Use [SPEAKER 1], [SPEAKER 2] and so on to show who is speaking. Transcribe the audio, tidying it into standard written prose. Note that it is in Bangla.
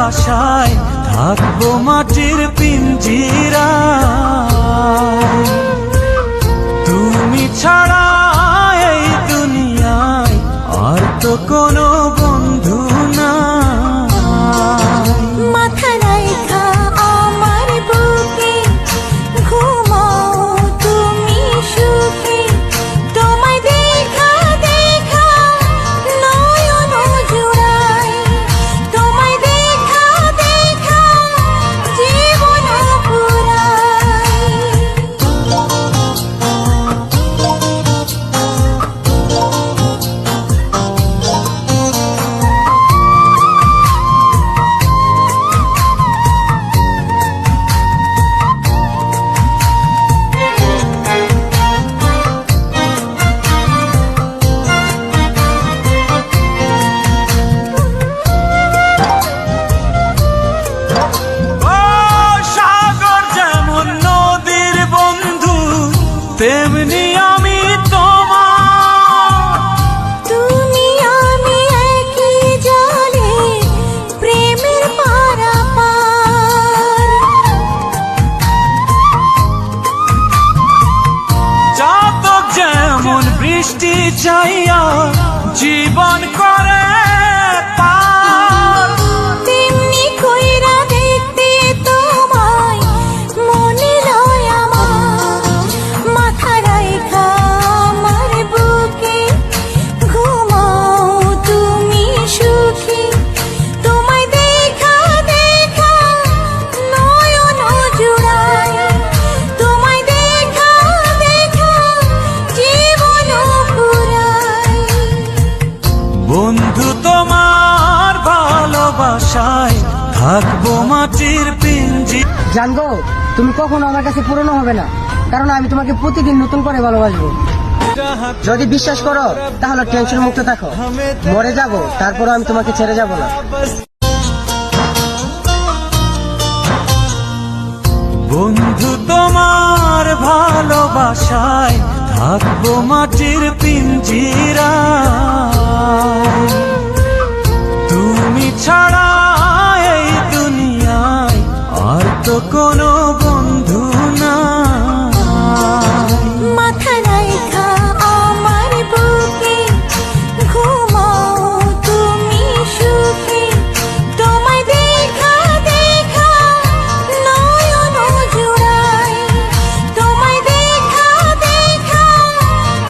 [SPEAKER 1] ভালোবাসায় থাকবো মাটির পিঞ্জিরায়। তুমি ছাড়া এই দুনিয়ায় আর তো কোনো বন্ধু নাই।
[SPEAKER 2] মাথা রাইখা আমার বুকে ঘুমাও তুমি সুখে, তোমায় দেখা দেখা নয়ন জুড়াই, তোমায় দেখা দেখা জীবন পুরাই।
[SPEAKER 1] তেমনি আমি তোমার,
[SPEAKER 2] তুমি আমি একই জলে প্রেমের পারাপার।
[SPEAKER 1] চাতক যেমন বৃষ্টি চাইয়া জীবন করে পার,
[SPEAKER 2] তেমনি কইরা দেখতে তোমায় মনে লয় আমার। মাথা রাইখা আমার বুকে ঘুমাও তুমি সুখী, তোমায় দেখা দেখা নয়ন জুড়াই, তোমায় দেখা দেখা জীবন পুরাই।
[SPEAKER 1] বন্ধু তোমার ভালোবাসায় থাকবো মাটির পিঞ্জি।
[SPEAKER 3] জানবো তুমি কখনো আমার কাছে পুরনো হবে না, কারণ আমি তোমাকে প্রতিদিন নতুন করে ভালোবাসবো। যদি বিশ্বাস করো তাহলে টেনশন মুক্ত থাকো। মরে যাব তারপরও আমি তোমাকে ছেড়ে যাব না।
[SPEAKER 1] বন্ধু তোমার ভালোবাসায় থাকবো মাটির পিঞ্জি।